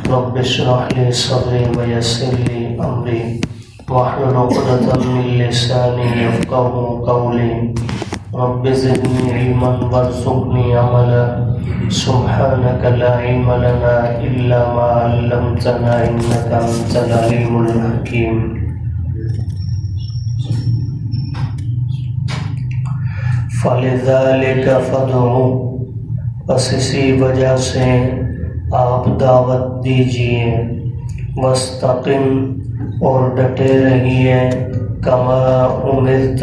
رب اشرح لي صدري ويسر لي أمري واحلل عقدة من لساني يفقهوا قولي رب زدني علما وارزقني عملا سبحانك لا علم لنا إلا ما علمتنا إنك أنت العليم الحكيم. فَلِذَلِكَ فَادْعُ، بس اسی وجہ سے آپ دعوت دیجئے، وَاسْتَقِمْ، اور ڈٹے رہیے، کما امرت،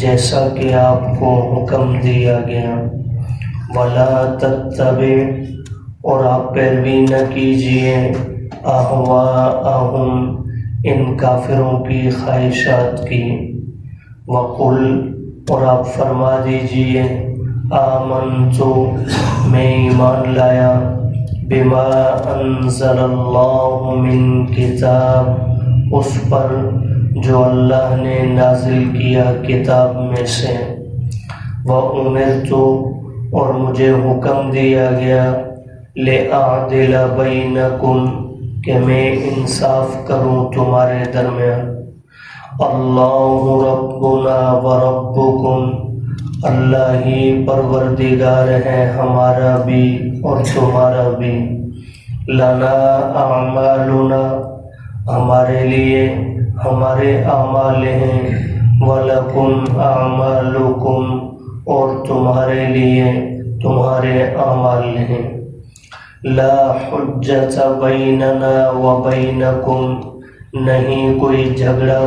جیسا کہ آپ کو حکم دیا گیا، وَلَا تَتَّبِعْ، اور آپ پیروی نہ کیجئے، أَهْوَاءَهُمْ، ان کافروں کی خواہشات کی، وَقُلْ، اور آپ فرما دیجئے، آمنتُ، میں ایمان لایا، بما انزل اللہ من کتاب، اس پر جو اللہ نے نازل کیا کتاب میں سے، وَأُمِرْتُ، اور مجھے حکم دیا گیا، لِأَعْدِلَ بَيْنَكُمْ، کہ میں انصاف کروں تمہارے درمیان، اللہ ربنا وربکم، اللہ ہی پروردگار ہے ہمارا بھی اور تمہارا بھی، لنا اعمالنا، ہمارے لیے ہمارے اعمال ہیں، ولکم اعمالکم، اور تمہارے لیے تمہارے اعمال ہیں، لا حجت بیننا وبینکم، نہیں کوئی جھگڑا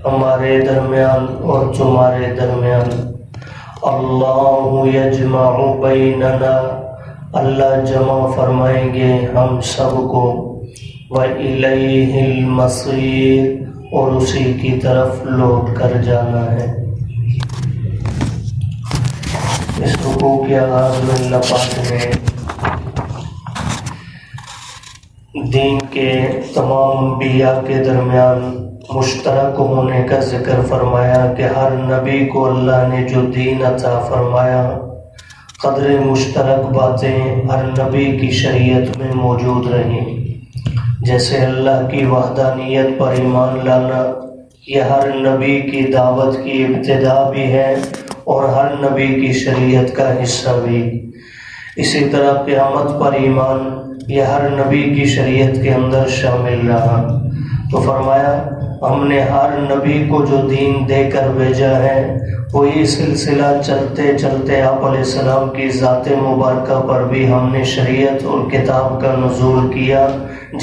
ہمارے درمیان اور تمہارے درمیان، اللہ یجمع بیننا، اللہ جمع فرمائیں گے ہم سب کو، وَإِلَيْهِ الْمَصِيرُ، اور اسی کی طرف لوٹ کر جانا ہے۔ اس رکوع کے آغاز میں اللہ پاک نے دین کے تمام انبیاء کے درمیان مشترک ہونے کا ذکر فرمایا کہ ہر نبی کو اللہ نے جو دین عطا فرمایا، قدر مشترک باتیں ہر نبی کی شریعت میں موجود رہیں، جیسے اللہ کی وحدانیت پر ایمان لانا، یہ ہر نبی کی دعوت کی ابتدا بھی ہے اور ہر نبی کی شریعت کا حصہ بھی۔ اسی طرح قیامت پر ایمان، یہ ہر نبی کی شریعت کے اندر شامل رہا۔ تو فرمایا ہم نے ہر نبی کو جو دین دے کر بھیجا ہے، وہی سلسلہ چلتے چلتے آپ علیہ السلام کی ذات مبارکہ پر بھی ہم نے شریعت اور کتاب کا نزول کیا،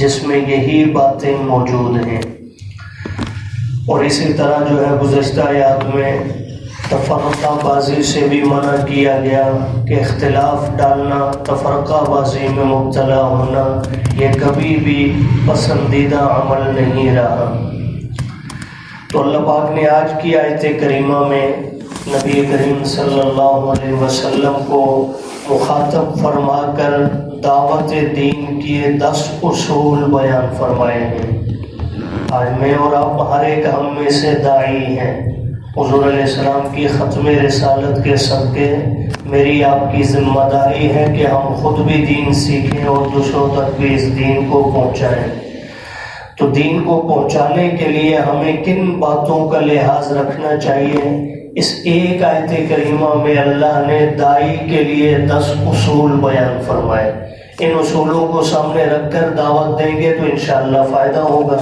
جس میں یہی باتیں موجود ہیں۔ اور اسی طرح جو ہے گزشتہ آیات میں تفرقہ بازی سے بھی منع کیا گیا کہ اختلاف ڈالنا، تفرقہ بازی میں مبتلا ہونا، یہ کبھی بھی پسندیدہ عمل نہیں رہا۔ تو اللہ پاک نے آج کی آیت کریمہ میں نبی کریم صلی اللہ علیہ وسلم کو مخاطب فرما کر دعوت دین کی 10 اصول بیان فرمائے ہیں۔ آج میں اور آپ ہر ایک ہم میں سے داعی ہیں۔ حضور علیہ السلام کی ختم رسالت کے صدقے میری آپ کی ذمہ داری ہے کہ ہم خود بھی دین سیکھیں اور دوسروں تک بھی اس دین کو پہنچائیں۔ تو دین کو پہنچانے کے لیے ہمیں کن باتوں کا لحاظ رکھنا چاہیے؟ اس ایک آیت کریمہ میں اللہ نے داعی کے لیے 10 اصول بیان فرمائے۔ ان اصولوں کو سامنے رکھ کر دعوت دیں گے تو انشاءاللہ فائدہ ہوگا،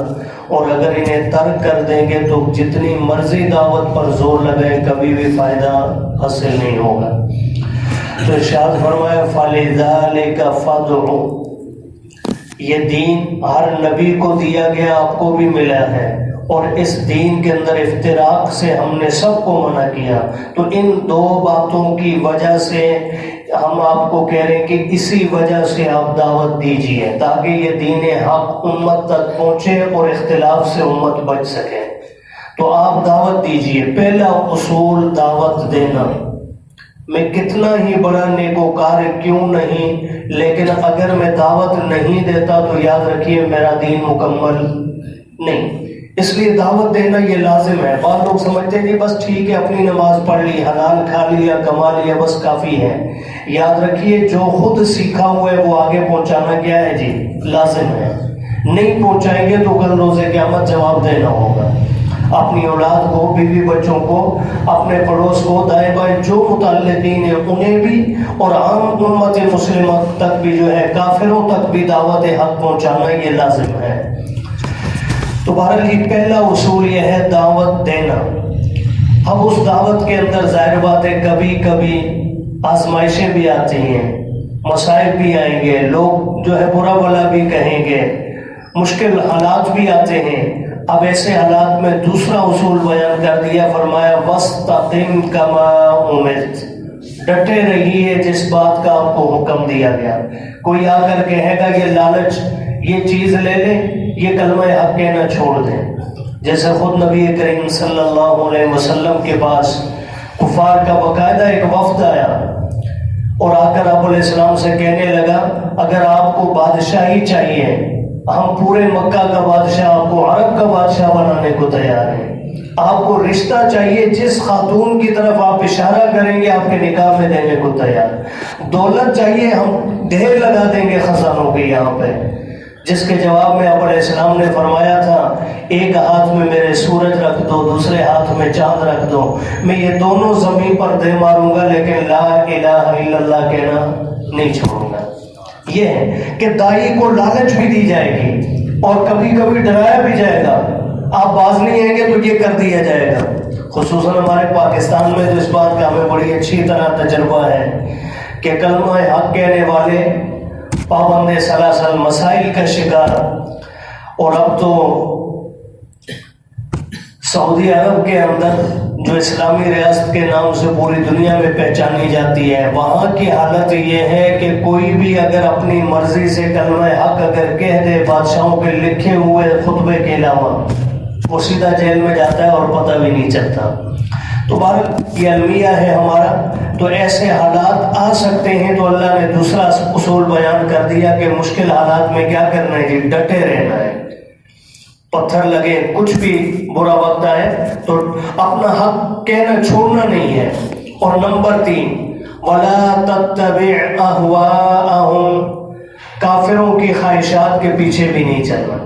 اور اگر انہیں ترک کر دیں گے تو جتنی مرضی دعوت پر زور لگائیں کبھی بھی فائدہ حاصل نہیں ہوگا۔ تو ارشاد فرمایا فَلِذَلِكَ فَادْعُ، یہ دین ہر نبی کو دیا گیا، آپ کو بھی ملا ہے، اور اس دین کے اندر افتراق سے ہم نے سب کو منع کیا۔ تو ان 2 باتوں کی وجہ سے ہم آپ کو کہہ رہے ہیں کہ اسی وجہ سے آپ دعوت دیجئے، تاکہ یہ دین حق امت تک پہنچے اور اختلاف سے امت بچ سکے۔ تو آپ دعوت دیجئے۔ پہلا اصول دعوت دینا۔ میں کتنا ہی بڑا نیکوکار کیوں نہیں، لیکن اگر میں دعوت نہیں دیتا تو یاد رکھیے میرا دین مکمل نہیں۔ اس لیے دعوت دینا یہ لازم ہے۔ بعض لوگ سمجھتے ہیں کہ بس ٹھیک ہے اپنی نماز پڑھ لی، حلال کھا لیا، کما لیا، بس کافی ہے۔ یاد رکھیے جو خود سیکھا ہوا ہے وہ آگے پہنچانا کیا ہے جی؟ لازم ہے. نہیں پہنچائیں گے تو کل روز قیامت جواب دینا ہوگا. اپنی اولاد کو، بیوی بچوں کو، اپنے پڑوس کو، دائیں بائیں جو متعلقین ہیں انہیں بھی، اور عام امت مسلمہ تک بھی جو ہے، کافروں تک بھی دعوت حق پہنچانا یہ لازم ہے. تو بہرحال یہ پہلا اصول یہ ہے دعوت دینا. اب اس دعوت کے اندر ظاہر بات ہے کبھی کبھی آزمائشیں بھی آتی ہیں، مسائل بھی آئیں گے، لوگ جو ہے برا بھلا بھی کہیں گے، مشکل حالات بھی آتے ہیں. اب ایسے حالات میں دوسرا اصول بیان کر دیا، فرمایا وَاسْتَقِمْ كَمَا أُمِرْتَ، ڈٹے رہیے جس بات کا آپ کو حکم دیا گیا. کوئی آ کر کہے گا یہ لالچ، یہ چیز لے لیں، یہ کلمہ حق کہنا چھوڑ دیں. جیسے خود نبی کریم صلی اللہ علیہ وسلم کے پاس کفار کا باقاعدہ ایک وفد آیا اور آ کر آپ علیہ السلام سے کہنے لگا اگر آپ کو بادشاہی چاہیے ہم پورے مکہ کا بادشاہ، آپ کو عرب کا بادشاہ بنانے کو تیار ہیں. آپ کو رشتہ چاہیے، جس خاتون کی طرف آپ اشارہ کریں گے آپ کے نکاح میں دینے کو تیار. دولت چاہیے، ہم ڈھیر لگا دیں گے خزانوں کے یہاں پہ. جس کے جواب میں آپ علیہ السلام نے فرمایا تھا ایک ہاتھ میں میرے سورج رکھ دو، دوسرے ہاتھ میں چاند رکھ دو، میں یہ دونوں زمین پر دے ماروں گا لیکن لا الہ الا اللہ کہنا نہیں چھوڑوں گا. یہ ہے کہ دائی کو لالچ بھی دی جائے گی اور کبھی کبھی ڈرایا بھی جائے گا، آپ باز نہیں آئیں گے تو یہ کر دیا جائے گا. خصوصاً ہمارے پاکستان میں تو اس بات کا ہمیں بڑی اچھی طرح تجربہ ہے کہ کلمہ حق کہنے والے پابند سلاسل مسائل کا شکار. اور اب تو سعودی عرب کے اندر جو اسلامی ریاست کے نام سے پوری دنیا میں پہچانی جاتی ہے، وہاں کی حالت یہ ہے کہ کوئی بھی اگر اپنی مرضی سے کلمہ حق اگر کہہ دے بادشاہوں کے لکھے ہوئے خطبے کے علاوہ، وہ سیدھا جیل میں جاتا ہے اور پتہ بھی نہیں چلتا. تو بہرحال یہ المیہ ہے ہمارا. تو ایسے حالات آ سکتے ہیں تو اللہ نے دوسرا اصول بیان کر دیا کہ مشکل حالات میں کیا کرنا ہے جی؟ ڈٹے رہنا ہے. پتھر لگے، کچھ بھی برا وقت آئے تو اپنا حق کہنا چھوڑنا نہیں ہے. اور نمبر 3 وَلَا تَتَّبِعْ أَهْوَاءَهُمْ، کافروں کی خواہشات کے پیچھے بھی نہیں چلنا.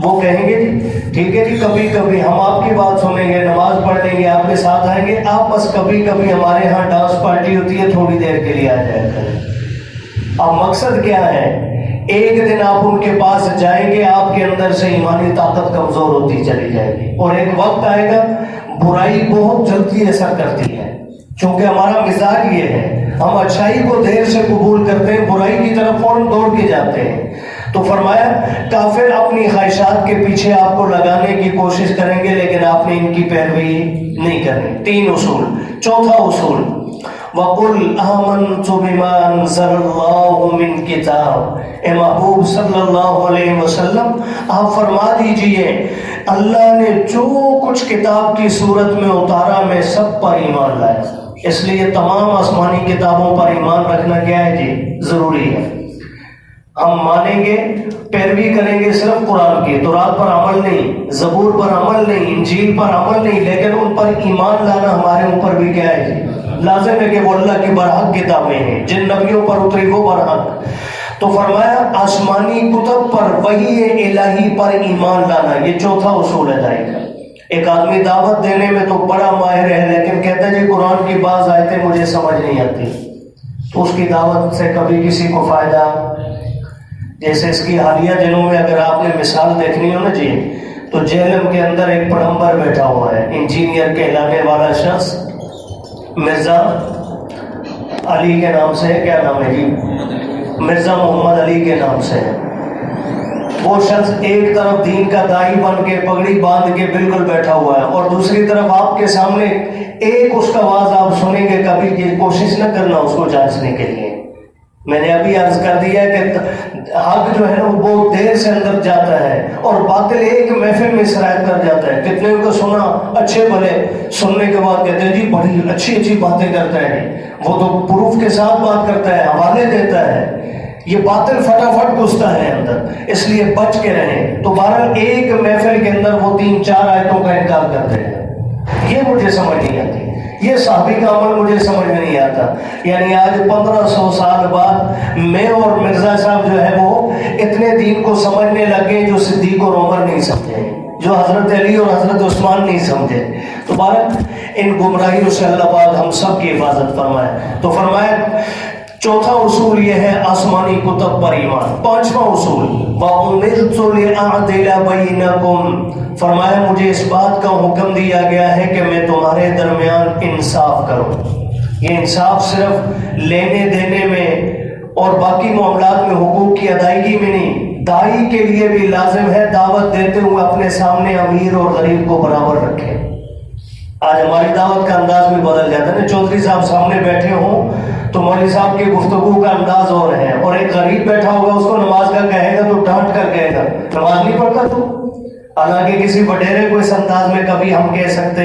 وہ کہیں گے جی ٹھیک ہے جی کبھی کبھی ہم آپ کی بات سنیں گے، نماز پڑھ لیں گے، آپ کے ساتھ آئیں گے، آپ بس کبھی کبھی ہمارے ہاں ڈانس پارٹی ہوتی ہے تھوڑی دیر کے لیے آ جائے کریں. اب مقصد کیا ہے؟ ایک دن آپ ان کے پاس جائیں گے، آپ کے اندر سے ایمانی طاقت کمزور ہوتی چلی جائے گی اور ایک وقت آئے گا برائی بہت جلدی اثر کرتی ہے. چونکہ ہمارا مزاج یہ ہے، ہم اچھائی کو دیر سے قبول کرتے ہیں، برائی کی طرف فوراً دوڑ کے جاتے ہیں. تو فرمایا کافر اپنی خواہشات کے پیچھے آپ کو لگانے کی کوشش کریں گے لیکن آپ نے ان کی پیروی نہیں کرنی. 3 اصول. چوتھا اصول وَقُلْ آمَنْتُ بِمَا أَنزَلَ اللَّهُ مِنْ كِتَابٍ، اے محبوب صلی اللہ علیہ وسلم آپ فرما دیجئے اللہ نے جو کچھ کتاب کی صورت میں اتارا میں سب پر ایمان لایا. اس لیے تمام آسمانی کتابوں پر ایمان رکھنا کیا ہے جی؟ ضروری ہے. ہم مانیں گے، پیروی کریں گے صرف قرآن کی، تورات پر عمل نہیں، زبور پر عمل نہیں، انجیل پر عمل نہیں، لیکن ان پر ایمان لانا ہمارے اوپر بھی کیا ہے جی؟ لازم ہے کہ وہ اللہ کی برحق کتابیں ہیں، جن نبیوں پر اتری وہ برحق. تو فرمایا آسمانی کتب پر، وحی الہی پر ایمان لانا، یہ چوتھا اصول ہے داعی کا. ایک آدمی دعوت دینے میں تو بڑا ماہر ہے لیکن کہتا ہے جی قرآن کی بعض آیتیں مجھے سمجھ نہیں آتی، تو اس کی دعوت سے کبھی کسی کو فائدہ. جیسے اس کی حالیہ دنوں میں اگر آپ نے مثال دیکھنی ہو نا جی، تو جہلم کے اندر ایک پڑمبر بیٹھا ہوا ہے، انجینئر کہلانے والا شخص، مرزا علی کے نام سے ہے. کیا نام ہے جی؟ مرزا محمد علی کے نام سے ہے. وہ شخص ایک طرف دین کا داعی بن کے پگڑی باندھ کے بالکل بیٹھا ہوا ہے اور دوسری طرف آپ کے سامنے ایک اس کا آواز آپ سنیں گے، کبھی یہ کوشش نہ کرنا اس کو جانچنے کے لیے. میں نے ابھی عرض کر دیا کہ حق جو ہے وہ بہت دیر سے اندر جاتا ہے اور باطل ایک محفل میں سرایت کر جاتا ہے. کتنے کو سنا اچھے بھلے، سننے کے بعد کہتے ہیں جی بڑی اچھی اچھی باتیں کرتا ہے، وہ تو پروف کے ساتھ بات کرتا ہے، حوالے دیتا ہے. یہ باطل فٹافٹ گھستا ہے اندر، اس لیے بچ کے رہیں. تو بہرحال ایک محفل کے اندر وہ 3-4 آیتوں کا انکار کرتے ہیں. یہ مجھے سمجھ نہیں آتی. یہ صحابی کا عمل مجھے سمجھ میں نہیں آتا. یعنی آج 1500 سال بعد میں اور مرزا صاحب جو ہے وہ اتنے دین کو سمجھنے لگے جو صدیق اور عمر نہیں سمجھے, جو حضرت علی اور حضرت عثمان نہیں سمجھے. تو بھارت ان گمراہیوں سے اللہ پاک ہم سب کی حفاظت فرمائے. تو فرمایا چوتھا اصول یہ ہے آسمانی کتب پر ایمان. پانچواں اصول وَأُمِرْتُ لِأَعْدِلَ بَيْنَكُمْ, فرمایا مجھے اس بات کا حکم دیا گیا ہے کہ میں تمہارے درمیان انصاف کروں. یہ انصاف صرف لینے دینے میں اور باقی معاملات میں حقوق کی ادائیگی میں نہیں, داعی کے لیے بھی لازم ہے دعوت دیتے ہوئے اپنے سامنے امیر اور غریب کو برابر رکھے. آج ہماری دعوت کا انداز بھی بدل جاتا ہے نا. چودھری صاحب سامنے بیٹھے ہوں تو مولوی صاحب کی گفتگو کا انداز اور ہے, اور ایک غریب بیٹھا ہوگا اس کو نماز کا کہے گا تو ڈانٹ کر کہے گا نماز نہیں پڑھتا تو. حالانکہ کسی وڈیرے کو اس انداز میں کبھی ہم کہہ سکتے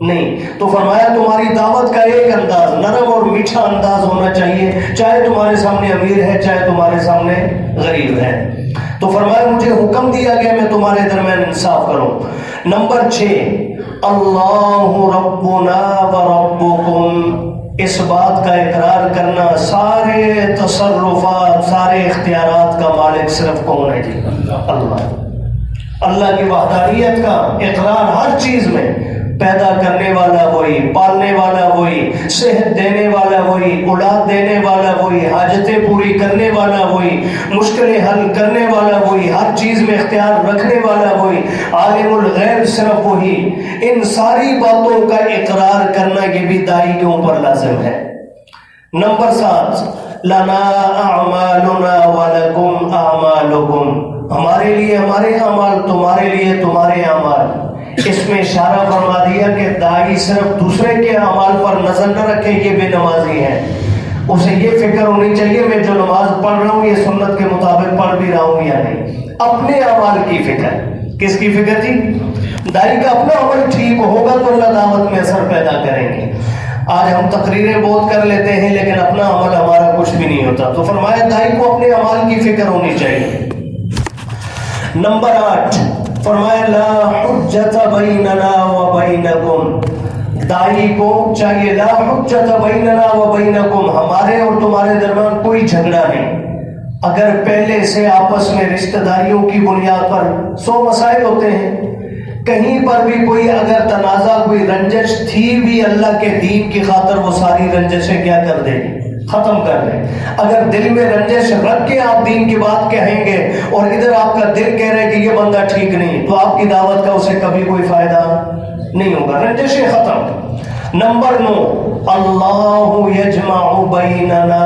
نہیں. تو فرمایا تمہاری دعوت کا ایک انداز, نرم اور میٹھا انداز ہونا چاہیے, چاہے تمہارے سامنے امیر ہے چاہے تمہارے سامنے غریب ہے. تو فرمایا مجھے حکم دیا گیا میں تمہارے درمیان انصاف کروں. نمبر 6 اللہ ربنا و ربکم, اس بات کا اقرار کرنا سارے تصرفات سارے اختیارات کا مالک صرف کون ہے جی؟ اللہ. اللہ کی وحدانیت کا اقرار ہر چیز میں. پیدا کرنے والا وہی, پالنے والا وہی, صحت دینے والا وہی, اولاد دینے والا وہی, حاجتیں پوری کرنے والا وہی, مشکلیں حل کرنے والا وہی, ہر چیز میں اختیار رکھنے والا وہی, عالم الغیب صرف وہی. ان ساری باتوں کا اقرار کرنا یہ بھی داعی کے اوپر لازم ہے. نمبر 7 لنا اعمالنا ولکم اعمالکم, ہمارے لیے ہمارے اعمال, تمہارے لیے تمہارے اعمال. اس میں اشارہ فرما دیا کہ داعی صرف دوسرے کے اعمال پر نظر نہ رکھے یہ بے نمازی ہے. اسے یہ فکر ہونی چاہیے میں جو نماز پڑھ رہا ہوں یہ سنت کے مطابق پڑھ بھی رہا ہوں یا نہیں. اپنے اعمال کی فکر. کس کی فکر تھی؟ داعی کا اپنا عمل ٹھیک ہوگا تو اللہ دعوت میں اثر پیدا کریں گے. آج ہم تقریریں بہت کر لیتے ہیں لیکن اپنا عمل ہمارا کچھ بھی نہیں ہوتا. تو فرمایا داعی کو اپنے اعمال کی فکر ہونی چاہیے. نمبر 8 فرمایا لا حجت بیننا و بینکم, داعی کو چاہیے لا حجت بیننا و بینکم, ہمارے اور تمہارے درمیان کوئی جھگڑا نہیں. اگر پہلے سے آپس میں رشتہ داریوں کی بنیاد پر 100 مسائل ہوتے ہیں, کہیں پر بھی کوئی اگر تنازع کوئی رنجش تھی بھی اللہ کے دین کی خاطر وہ ساری رنجشیں کیا کر دے گی؟ ختم کر دیں. اگر دل میں رنجش رکھ کے آپ دین کی بات کہیں گے اور ادھر آپ کا دل کہہ رہے کہ یہ بندہ ٹھیک نہیں, تو آپ کی دعوت کا اسے کبھی کوئی فائدہ نہیں ہوگا. رنجشیں ختم. نمبر 9 اللہ یجمع بیننا,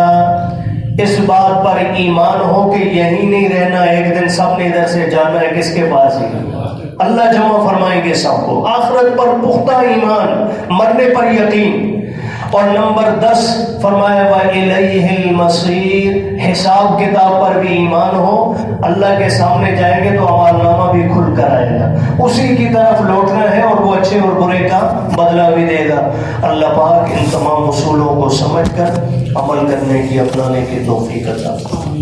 اس بات پر ایمان ہو کہ یہی نہیں رہنا, ایک دن سب نے ادھر سے جانا ہے, کس کے پاس ہی اللہ جمع فرمائیں گے سب کو. آخرت پر پختہ ایمان, مرنے پر یقین. اور نمبر 10 فرمایا وَإِلَيْهِ الْمَصِيرُ, حساب کتاب پر بھی ایمان ہو, اللہ کے سامنے جائیں گے تو اعمال نامہ بھی کھل کر آئے گا, اسی کی طرف لوٹنا ہے اور وہ اچھے اور برے کا بدلہ بھی دے گا. اللہ پاک ان تمام اصولوں کو سمجھ کر عمل کرنے کی اپنانے کی توفیق عطا فرمائے.